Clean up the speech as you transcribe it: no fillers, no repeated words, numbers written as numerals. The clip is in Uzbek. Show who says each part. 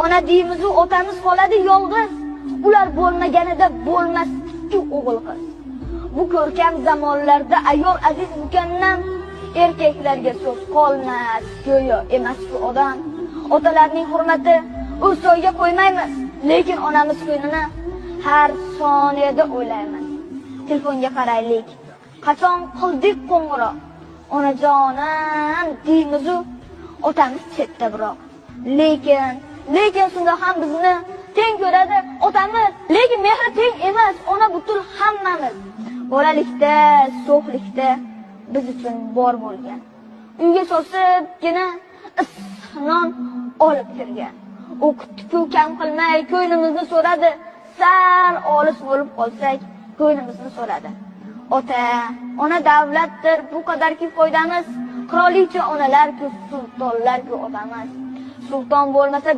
Speaker 1: Ona deymiz, otamiz qoladi yolg'iz. Ular bo'lmaganida bo'lmasdiki o'g'il qiz. Bu ko'rkam zamonlarda ayol aziz mukamnam, erkaklarga so'z qolmas, go'yo emas-ku odam. Otalarning hurmati o'zsoyga qo'ymaymiz, lekin onamiz ko'nglini har soniyada o'ylaymiz. Telefonga qaraylik. Qachon qildik qo'ng'iroq? Onajonim deymiz, otamiz chetda biroq. Lekin shunda ham bizni teng ko'radi otamiz, lekin mehri teng emas, ona butul hammamiz. Bolalikda, so'qlikda biz uchun bor bo'lgan. Uyga sosibgina issiqnon olib kirgan. O'qitdi-ku kam qilmay, ko'nglimizni so'radi. Sal olis bo'lib qolsak, ko'nglimizni so'radi. Ona davlatdir, bu qadarki foydamiz. Qirolicha onalar-ku, sultonlar-ku otamiz. Sulton bo'lmasa